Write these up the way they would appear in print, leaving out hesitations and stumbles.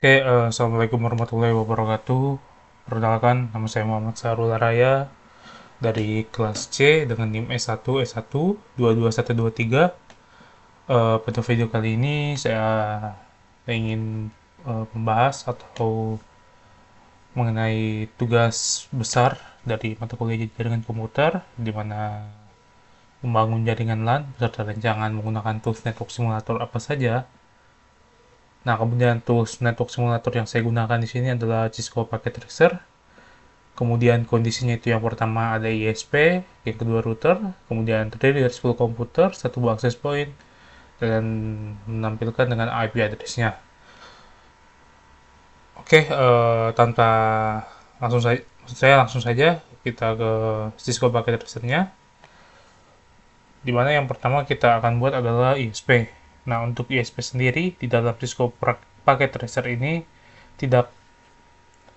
Oke, Assalamualaikum warahmatullahi wabarakatuh. Perkenalkan, nama saya Muhammad Sahrul Araya dari kelas C dengan NIM S1 S1 22123. Pada video kali ini saya ingin membahas atau mengenai tugas besar dari mata kuliah jaringan komputer, di mana membangun jaringan LAN beserta rancangan menggunakan tools network simulator apa saja. Nah, kemudian tools network simulator yang saya gunakan di sini adalah Cisco Packet Tracer. Kemudian kondisinya itu yang pertama ada ISP, yang kedua router, kemudian terdiri dari 10 komputer, satu buah access point, dan menampilkan dengan IP address-nya. Oke, tanpa saya langsung saja kita ke Cisco Packet Tracer-nya, di mana yang pertama kita akan buat adalah ISP. Nah, untuk ISP sendiri di dalam Cisco Packet Tracer ini tidak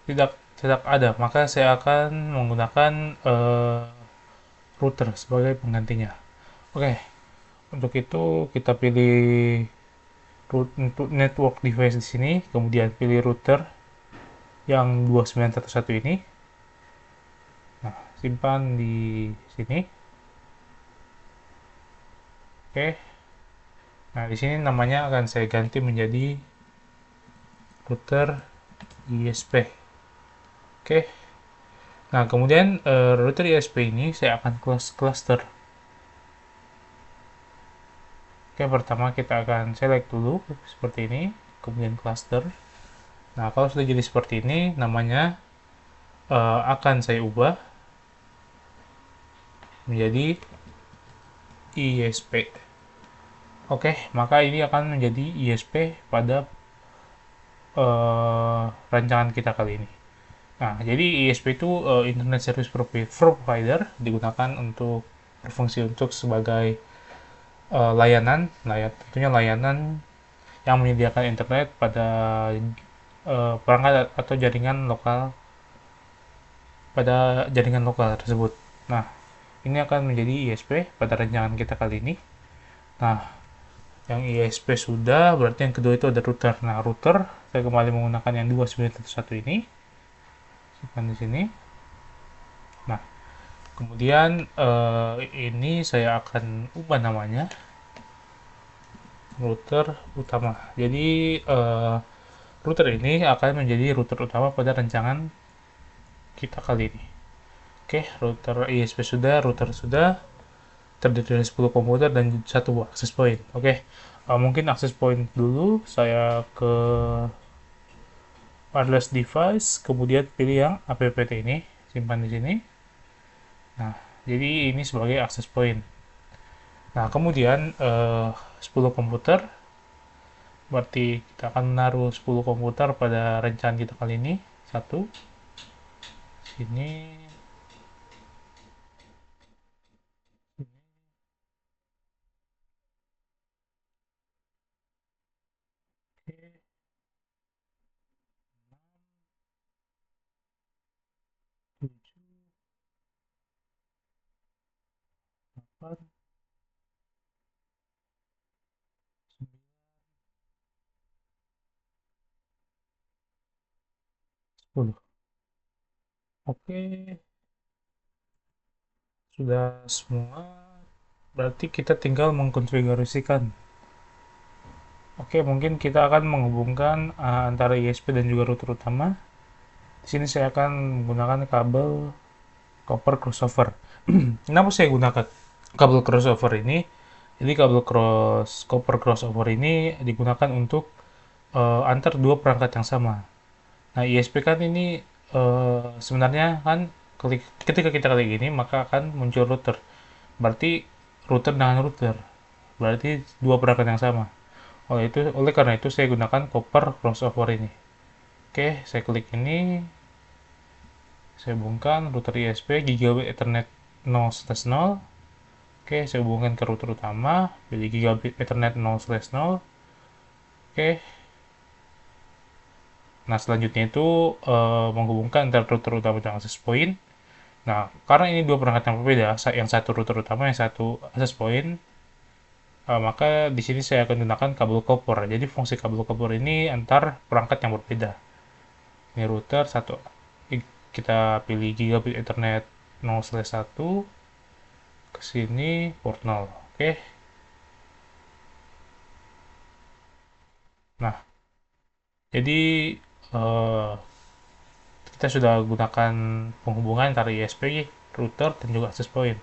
tidak tidak ada, maka saya akan menggunakan router sebagai penggantinya. Oke, untuk itu kita pilih untuk network device di sini, kemudian pilih router yang 2911 ini. Nah, simpan di sini. Oke. Nah, di sini namanya akan saya ganti menjadi router ISP. Oke. Nah, kemudian router ISP ini saya akan cluster. Oke, pertama kita akan select dulu seperti ini, kemudian cluster. Nah, kalau sudah jadi seperti ini, namanya akan saya ubah menjadi ISP. Oke, maka ini akan menjadi ISP pada rancangan kita kali ini. Nah, jadi ISP itu Internet Service Provider digunakan untuk berfungsi untuk sebagai tentunya layanan yang menyediakan internet pada perangkat atau jaringan lokal tersebut. Nah, ini akan menjadi ISP pada rancangan kita kali ini. Nah, yang ISP sudah, berarti yang kedua itu ada router. Nah, router saya kembali menggunakan yang 2911 ini. Simpan di sini. Nah, kemudian ini saya akan ubah namanya router utama. Jadi router ini akan menjadi router utama pada rancangan kita kali ini. Oke, router ISP sudah, router sudah, terdiri dari 10 komputer dan satu access point. Oke, mungkin access point dulu saya ke wireless device, kemudian pilih yang apt ini, simpan di sini. Nah, jadi ini sebagai access point. Nah, kemudian 10 komputer, berarti kita akan menaruh 10 komputer pada rencana kita kali ini. Satu, sini, oke, 7, 8, 9, 10. Oke, sudah semua. Berarti kita tinggal mengkonfigurasikan. Oke, mungkin kita akan menghubungkan antara ISP dan juga router utama. Di sini saya akan menggunakan kabel copper crossover. Kenapa saya gunakan kabel crossover ini? Jadi copper crossover ini digunakan untuk antar dua perangkat yang sama. Nah, ISP kan ini sebenarnya kan ketika kita klik ini maka akan muncul router. Berarti router dengan router. Berarti dua perangkat yang sama. Oleh karena itu saya gunakan copper crossover ini. Oke, saya klik ini, saya hubungkan router ISP Gigabit Ethernet 0/0. Oke, saya hubungkan ke router utama, pilih Gigabit Ethernet 0/0. Oke, nah selanjutnya itu menghubungkan antara router utama dan access point. Nah, karena ini dua perangkat yang berbeda, yang satu router utama, yang satu access point, maka di sini saya akan gunakan kabel koper. Jadi fungsi kabel koper ini antar perangkat yang berbeda. Ini router satu, kita pilih gigabit Ethernet 0/1 ke sini port 0. Oke. Nah, jadi eh, kita sudah gunakan penghubungan antara ISP, router, dan juga access point.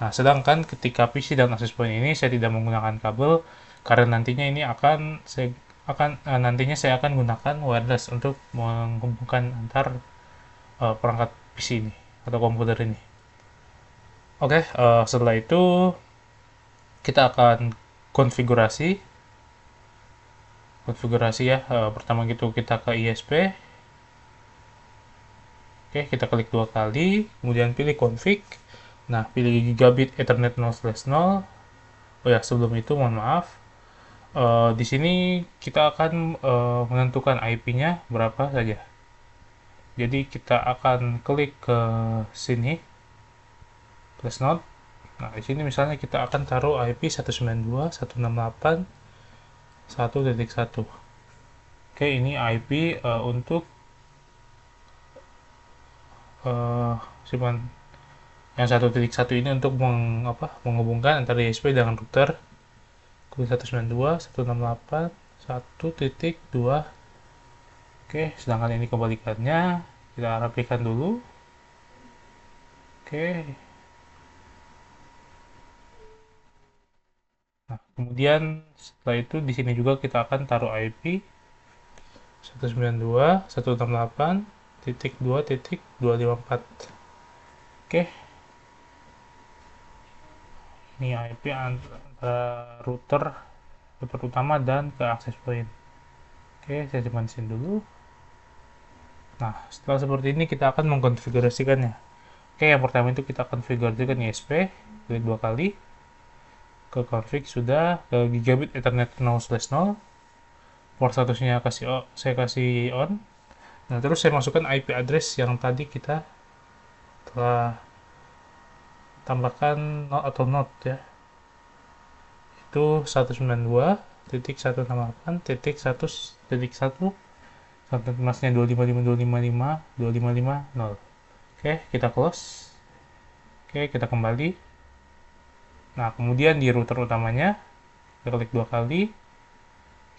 Nah, sedangkan ketika PC dan access point ini saya tidak menggunakan kabel karena nantinya ini nantinya saya akan gunakan wireless untuk menghubungkan antar perangkat PC ini atau komputer ini. Oke, setelah itu kita akan konfigurasi konfigurasi ya. Pertama gitu kita ke ISP. Oke, kita klik dua kali, kemudian pilih config. Nah, pilih gigabit Ethernet 0/0. Oh ya, sebelum itu mohon maaf. Di sini kita akan menentukan IP-nya berapa saja. Jadi kita akan klik ke sini, plus node. Nah, di sini misalnya kita akan taruh IP 192.168.1.1. Oke, ini IP untuk uh, yang 1.1 ini untuk menghubungkan antara ISP dengan router ke 192.168.1.2. Oke, sedangkan ini kebalikannya, kita rapikan dulu. Oke, nah kemudian setelah itu di sini juga kita akan taruh IP 192.168.2.254. Oke, ini IP antara router utama dan ke access point. Oke, saya simpan sini dulu. Nah, setelah seperti ini kita akan mengkonfigurasikannya. Oke, yang pertama itu kita konfigurasikan ISP, klik dua kali, ke config sudah, ke gigabit Ethernet 0/0, port statusnya saya kasih on. Nah, terus saya masukkan IP address yang tadi kita telah tambahkan not atau not ya. Itu 192.168.1.1, sampai masnya 255.255.255.0. Oke, kita close. Oke, kita kembali. Nah, kemudian di router utamanya kita klik dua kali,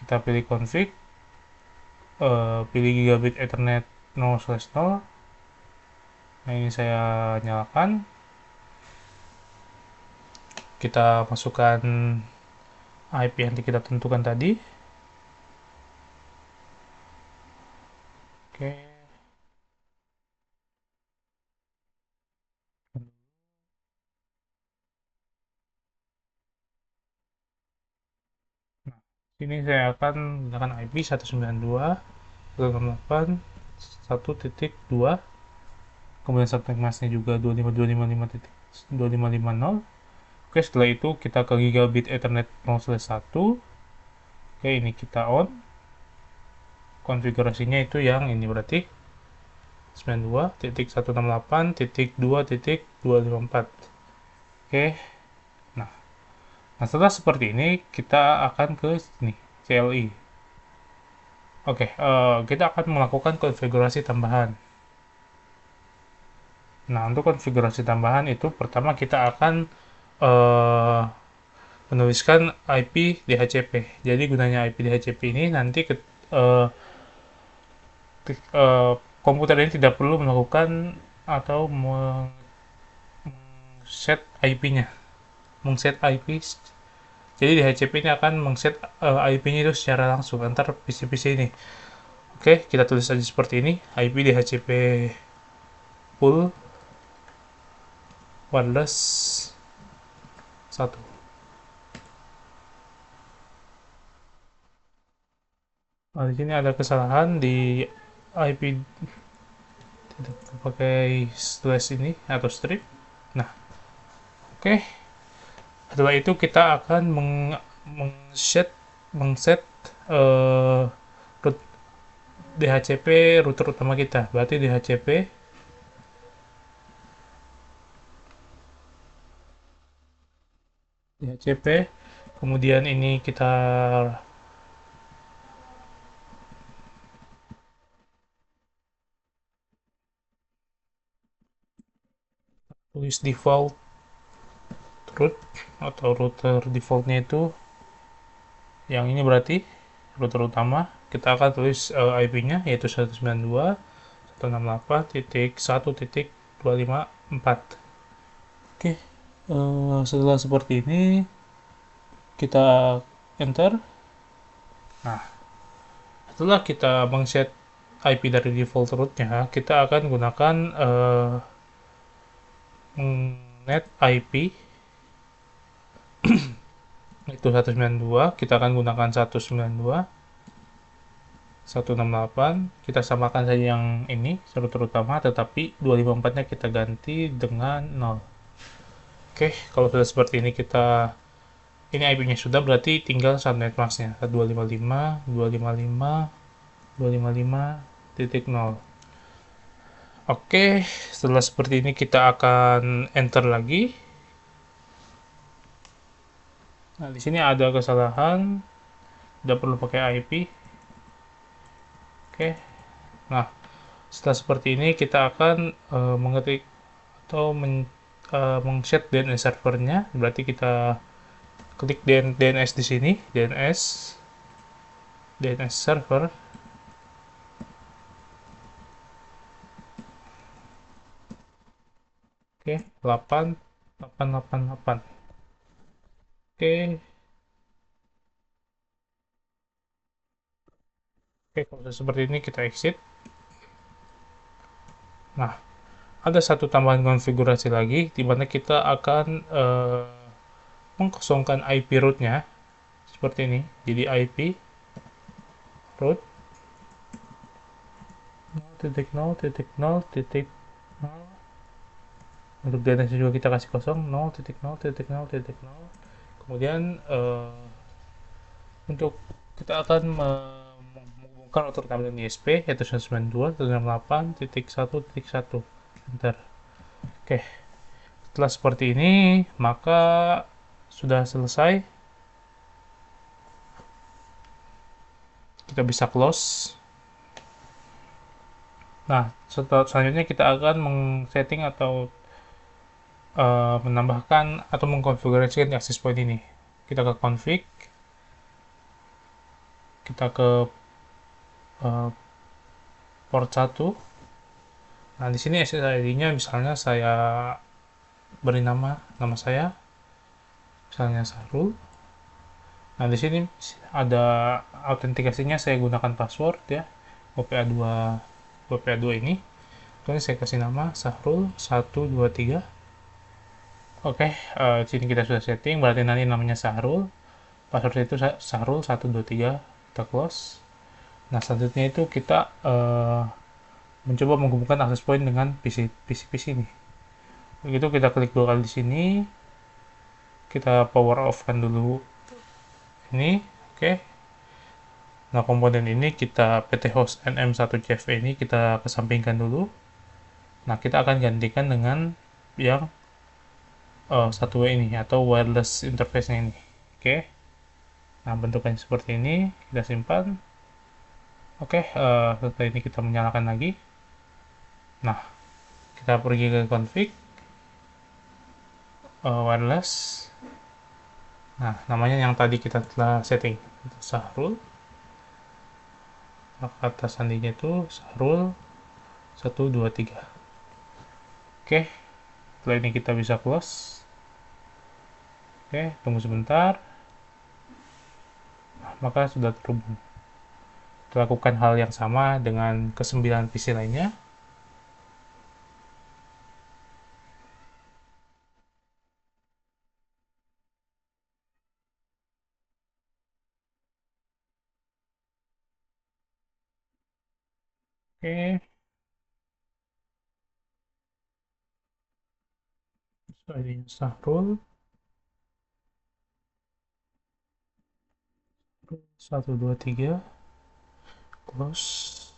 kita pilih config, pilih gigabit Ethernet 0/0. Nah, ini saya nyalakan. Kita masukkan IP yang kita tentukan tadi. Oke. Nah, sini saya akan menggunakan IP 192.168.1.2. Kemudian subnet masknya juga 25255.2550. Oke, setelah itu kita ke gigabit Ethernet 0/1. Oke, ini kita on. Konfigurasinya itu yang ini berarti 92.168.2.254. Oke. Nah, setelah seperti ini kita akan ke sini CLI. Oke, kita akan melakukan konfigurasi tambahan. Nah, untuk konfigurasi tambahan itu pertama kita akan uh, menuliskan IP DHCP. Jadi gunanya IP DHCP ini nanti uh, komputer ini tidak perlu melakukan atau set IP-nya, mengset IP. Jadi DHCP ini akan mengset IP-nya itu secara langsung antar PC-PC ini. Oke, kita tulis saja seperti ini, IP DHCP pool wireless 1. Nah, di sini ada kesalahan di IP, tidak pakai slash ini atau strip. Nah, oke. Setelah itu kita akan mengset root DHCP router utama kita. Berarti DHCP Kemudian ini kita tulis default root atau router defaultnya itu yang ini, berarti router utama. Kita akan tulis IP-nya yaitu 192.168.1.254. Oke, setelah seperti ini kita enter. Nah, setelah kita mengset IP dari default rootnya, kita akan gunakan net IP itu 192. Kita akan gunakan 192.168. Kita samakan saja yang ini router utama, tetapi 254-nya kita ganti dengan 0. Oke, kalau sudah seperti ini, ini IP-nya sudah, berarti tinggal subnet masknya 125.255.255.0. Oke, setelah seperti ini kita akan enter lagi. Nah, di sini ada kesalahan, tidak perlu pakai IP. Oke, nah setelah seperti ini kita akan mengetik atau meng-set DNS servernya. Berarti kita klik DNS di sini, DNS server. Oke, 8888. Oke, kalau sudah seperti ini kita exit. Nah, ada satu tambahan konfigurasi lagi di mana kita akan mengkosongkan IP root-nya seperti ini. Jadi IP root 0.0.0.0. Untuk DNS juga kita kasih kosong 0.0.0.0. Kemudian untuk kita akan menghubungkan router utama dengan ISP yaitu 192.168.1.1. Enter. Oke, setelah seperti ini maka sudah selesai. Kita bisa close. Nah, selanjutnya kita akan setting atau menambahkan atau mengkonfigurasikan access point ini. Kita ke config, kita ke uh, port 1. Nah, di sini SSID-nya misalnya saya beri nama saya, misalnya Sahrul. Nah, di sini ada autentikasinya, saya gunakan password ya, WPA2 ini. Kemudian saya kasih nama Sahrul 123. Oke, di sini kita sudah setting, berarti nanti namanya Sahrul. Password itu Sahrul 123. Kita close. Nah, selanjutnya itu kita mencoba menghubungkan access point dengan PC ini. Begitu kita klik dua kali di sini, kita power off kan dulu ini. Oke. Nah, komponen ini kita PT host NM1CFE ini kita kesampingkan dulu. Nah, kita akan gantikan dengan yang satu ini atau wireless interface-nya ini. Oke. Nah, bentukannya seperti ini, kita simpan. Oke, setelah ini kita menyalakan lagi. Nah, kita pergi ke config wireless. Nah, namanya yang tadi kita telah setting, itu Sahrul. Kata sandinya itu Sahrul 123. Oke, setelah ini kita bisa close. Oke, tunggu sebentar. Nah, maka sudah terhubung. Kita lakukan hal yang sama dengan ke-9 PC lainnya. Oke, ini Sahrul 123, close.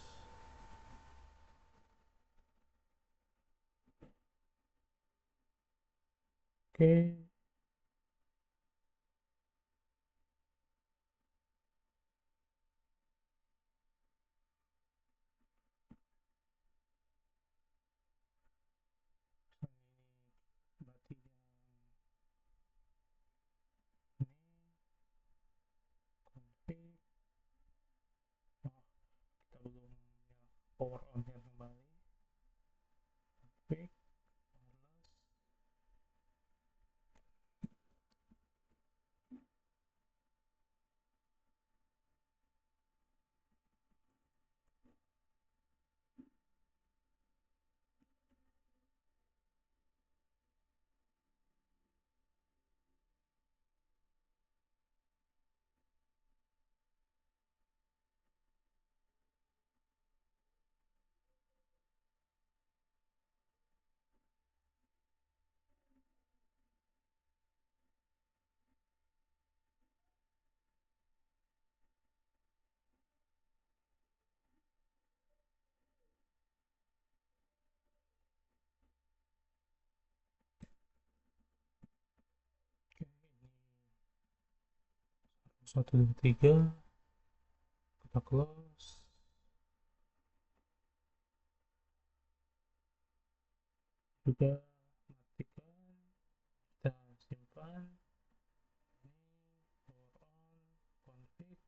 Oke, power on-nya kembali, config, wireless. Oke, ini 1, 2, 3, kita close, juga matikan, kita simpan. Ini power on, config,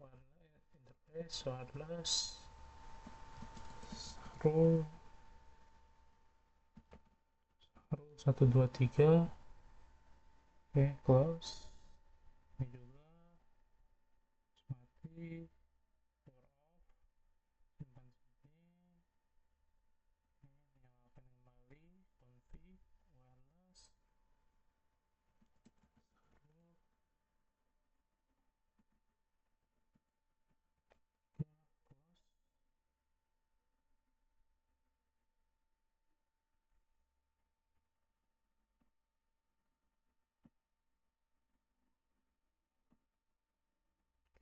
wireless interface, wireless, row, 1, 2, 3. Oke, close. Ini juga mati, power off, simpan sini. Ini nyalakan kembali, config, wireless, row, close.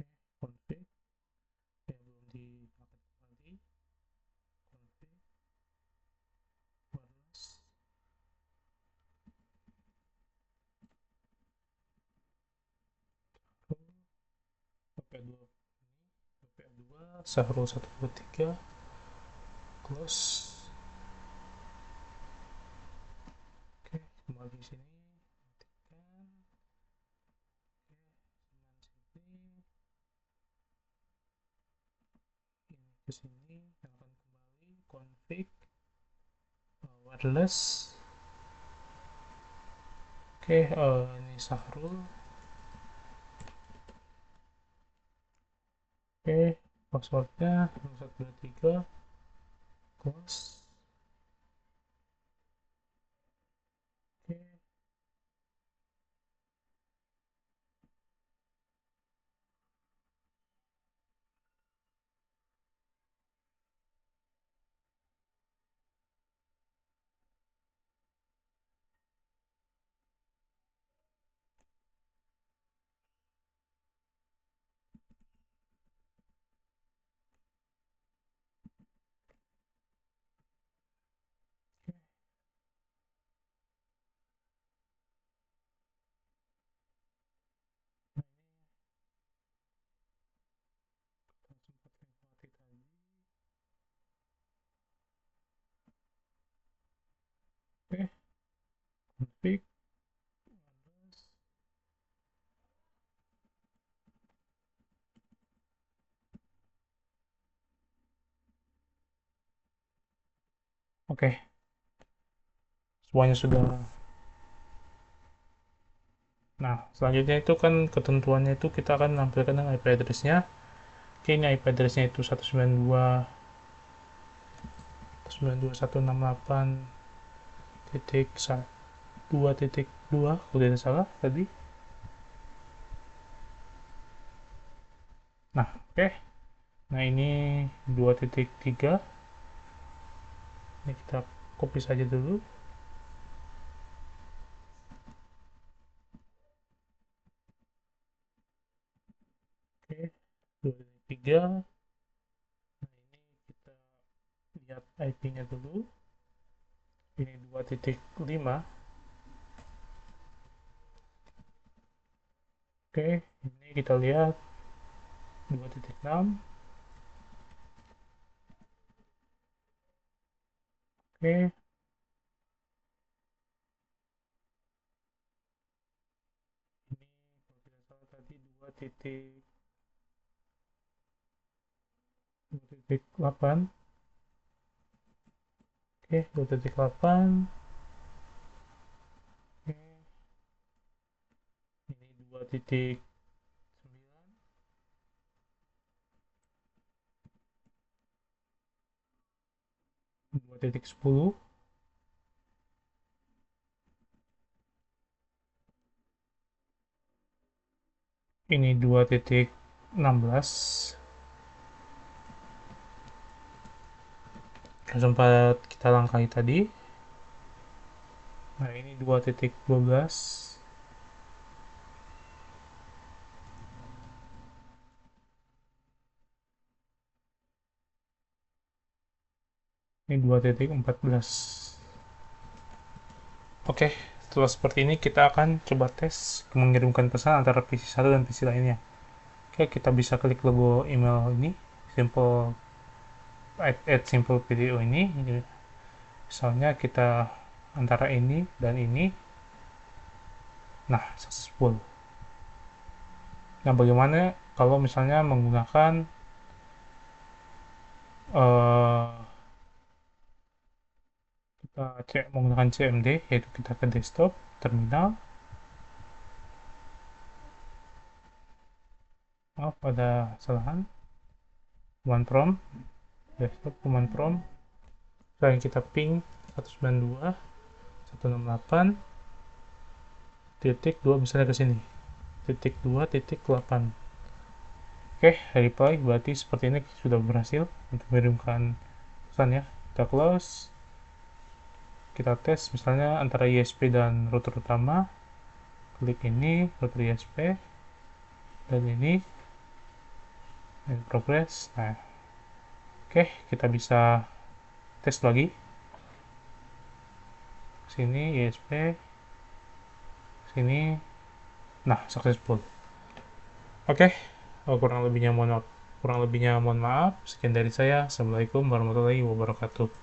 Oke, config, ya belum dinyalakan kembali, config, wireless, row, WPA2 ini, WPA2, Sahro 1, 2, 3, close. Oke, kembali di sini, matikan. Oke, simpan sini, ini ke sini, nyalakan kembali, config, wireless. Oke, ini Sahrul. Oke, passwordnya 1, 2, 3, close. Oke, oke. Nah, ini kita sempat lewati tadi. Oke, config, wireless. Oke, semuanya sudah. Nah, selanjutnya itu kan ketentuannya itu kita akan menampilkan dengan IP address-nya. Oke, ini IP address-nya itu 192.168.2.2 kalau tidak salah tadi. Nah, oke. Nah, ini 2.3. Ini kita copy saja dulu. Oke, 2.3. Nah, ini kita lihat IP-nya dulu. Ini 2.5. Oke, ini kita lihat 2.6. Oke, ini kalau tidak salah tadi 2. 2.8. Oke, 2.8. Oke, ini 2.9. 2.10. Ini 2.16. Sempat kita langkahi tadi. Nah, ini 2.12. Ini 2.14. Oke, setelah seperti ini kita akan coba tes mengirimkan pesan antara PC satu dan PC lainnya. Oke, kita bisa klik logo email ini, simple add simple video ini. Misalnya kita antara ini dan ini, nah successful. Nah, bagaimana kalau misalnya menggunakan eh, kita cek menggunakan CMD, yaitu kita ke desktop, terminal, maaf ada kesalahan, command prompt, desktop command prompt, sekarang kita ping 192.168 titik 2 misalnya ke sini titik 2 titik 8. Oke, reply berarti seperti ini sudah berhasil untuk mengirimkan pesan ya. Kita close, kita tes misalnya antara ISP dan router utama, klik ini router ISP dan ini in progress. Nah, oke, kita bisa tes lagi sini ISP sini. Nah, successful. Oke, kurang lebihnya mohon maaf. Sekian dari saya. Assalamualaikum warahmatullahi wabarakatuh.